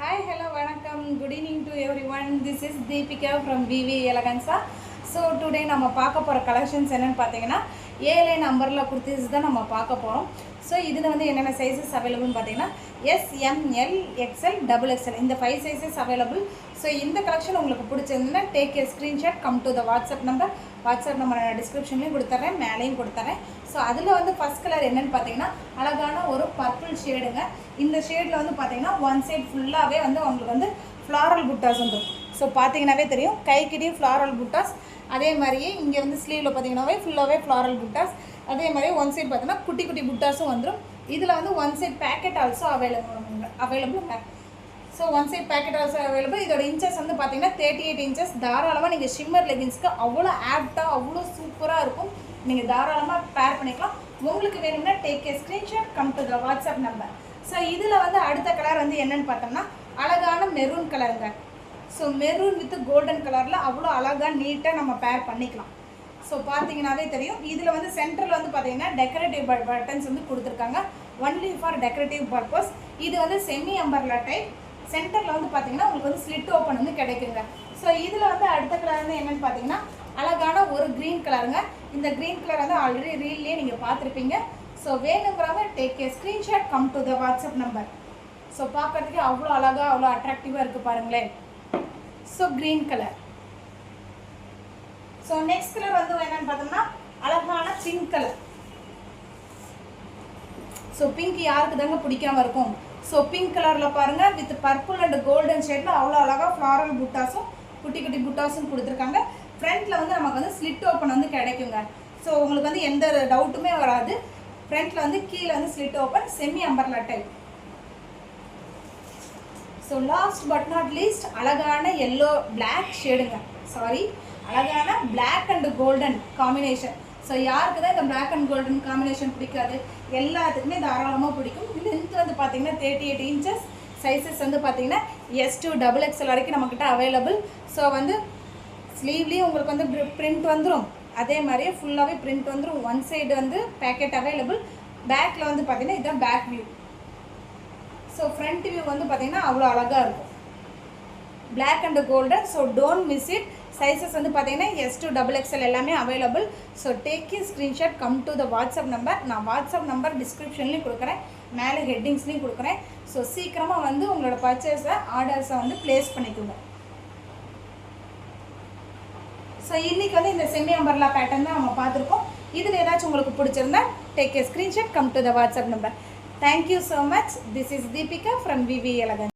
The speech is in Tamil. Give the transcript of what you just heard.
Hi, hello, vanakkam. Good evening to everyone. This is Deepika from VV Eleganza. So today நம்ம பார்க்க போற collections என்னன்னு பார்த்தீங்கன்னா A நம்பர்ல குர்தீஸ் தான் நம்ம பார்க்க போறோம். ஸோ இதில் வந்து என்னென்ன சைஸஸ் அவைலபிள்னு பார்த்தீங்கன்னா S, M, L, XL, XXL இந்த 5 சைஸஸ் அவைலபிள். ஸோ இந்த கலெக்ஷன் உங்களுக்கு பிடிச்சிருந்ததுன்னா take a screenshot, come to the WhatsApp number நான் டிஸ்கிரிப்ஷன்லேயும் கொடுத்துட்றேன், மேலேயும் கொடுத்துட்றேன். ஸோ அதில் வந்து ஃபஸ்ட் கலர் என்னென்னு பார்த்தீங்கன்னா அழகான ஒரு பர்பிள் ஷேடுங்க. இந்த ஷேடில் வந்து பார்த்தீங்கன்னா ஒன் சைட் ஃபுல்லாகவே வந்து உங்களுக்கு வந்து ஃப்ளாரல் புட்டாஸ் வந்துடும். ஸோ பார்த்தீங்கன்னாவே தெரியும், கைக்கிட்டையும் ஃப்ளாரல் புட்டாஸ், அதே மாதிரியே இங்கே வந்து ஸ்லீவில் பார்த்தீங்கன்னாவே ஃபுல்லாகவே ஃப்ளாரல் புட்டாஸ், அதே மாதிரி ஒன் சைட் பார்த்தீங்கன்னா குட்டி குட்டி புட்டாஸும் வந்துடும். இதில் வந்து ஒன் சைட் பேக்கெட் ஆல்சோ அவைலபிளுங்க. So one side packet also available. இதோட இன்ச்சஸ் வந்து பார்த்தீங்கன்னா 38 இன்ச்சஸ். தாராளமாக நீங்கள் ஷிம்மர் லெகின்ஸ்க்கு அவ்வளோ ஆப்டாக அவ்வளோ சூப்பராக இருக்கும். நீங்கள் தாராளமாக பேர் பண்ணிக்கலாம். உங்களுக்கு வேணும்னா take a screenshot, come to the WhatsApp number. So இதில் வந்து அடுத்த கலர் வந்து என்னென்னு பார்த்தோம்னா அழகான மெரூன் கலருங்க. ஸோ மெரூன் வித் கோல்டன் கலரில் அவ்வளோ அழகாக நீட்டாக நம்ம பேர் பண்ணிக்கலாம். ஸோ பார்த்தீங்கன்னாவே தெரியும், இதில் வந்து சென்டரில் வந்து பார்த்தீங்கன்னா டெக்கரேட்டிவ் பட்டன்ஸ் வந்து கொடுத்துருக்காங்க, ஒன்லி ஃபார் டெக்கரேட்டிவ் பர்பஸ். இது வந்து செமி அம்பர்லா டைப். சென்டரில் வந்து பார்த்தீங்கன்னா உங்களுக்கு வந்து ஸ்லிட் ஓப்பன் வந்து கிடைக்குங்க. ஸோ இதில் வந்து அடுத்த கலர் வந்து என்னென்னு பார்த்தீங்கன்னா அழகான ஒரு க்ரீன் கலருங்க. இந்த க்ரீன் கலர் வந்து ஆல்ரெடி ரீல்லேயே நீங்கள் பார்த்துருப்பீங்க. ஸோ வேணுங்கிறவங்க take a screenshot, come to the WhatsApp number. So பார்க்குறதுக்கு அவ்வளோ அழகாக அவ்வளோ அட்ராக்டிவாக இருக்குது பாருங்களேன். So green colour. So next colour வந்து என்னென்னு பார்த்தோம்னா அழகான பிங்க் கலர். ஸோ பிங்க் யாருக்கு தாங்க பிடிக்காம இருக்கும். ஸோ பிங்க் கலரில் பாருங்கள், வித் பர்பிள் அண்ட் கோல்டன் ஷேடில் அவ்வளோ அழகாக ஃப்ளாரல் புட்டாஸும் குட்டி குட்டி புட்டாஸும் கொடுத்துருக்காங்க. ஃப்ரண்ட்டில் வந்து நமக்கு வந்து ஸ்லிட் ஓப்பன் வந்து கிடைக்குங்க. ஸோ உங்களுக்கு வந்து எந்த டவுட்டுமே வராது. ஃப்ரண்ட்டில் வந்து கீழே வந்து slit open, semi umbrella type. So last but not least அழகான எல்லோ பிளாக் ஷேடுங்க. அழகான black and golden combination. So யாருக்கு தான் இந்த பிளாக் அண்ட் கோல்டன் காம்பினேஷன் பிடிக்காது? எல்லாத்துக்குமே தாராளமாக பிடிக்கும். லென்த் வந்து பார்த்தீங்கன்னா 38 இன்ச்சஸ். சைஸஸ் வந்து பார்த்தீங்கன்னா S to XXL வரைக்கும் நம்மக்கிட்ட அவைலபிள். ஸோ வந்து ஸ்லீவ்லேயும் உங்களுக்கு வந்து பிரிண்ட் வந்துடும், அதே மாதிரியே ஃபுல்லாகவே பிரிண்ட் வந்துடும். ஒன் சைடு வந்து பேக்கெட் அவைலபிள். பேக்கில் வந்து பார்த்தீங்கன்னா இதுதான் back view. So front view வந்து பார்த்தீங்கன்னா அவ்வளோ அழகாக இருக்கும், black and golden. So don't miss it. Sizes வந்து பார்த்தீங்கன்னா S to XXL எல்லாமே available. So take a screenshot, come to the WhatsApp number. நான் வாட்ஸ்அப் நம்பர் டிஸ்கிரிப்ஷன்லேயும் கொடுக்குறேன், மேலே ஹெட்டிங்ஸ்லேயும் கொடுக்குறேன். ஸோ சீக்கிரமாக வந்து உங்களோட பர்ச்சேஸை ஆர்டர்ஸை வந்து ப்ளேஸ் பண்ணிக்கோங்க. ஸோ இன்றைக்கி வந்து இந்த செமி அம்பர்லா பேட்டர்ன் தான் நம்ம பார்த்துருக்கோம். இதில் ஏதாச்சும் உங்களுக்கு பிடிச்சிருந்தா take a screenshot, come to the WhatsApp number. Thank you so much. This is Deepika from VV Eleganza.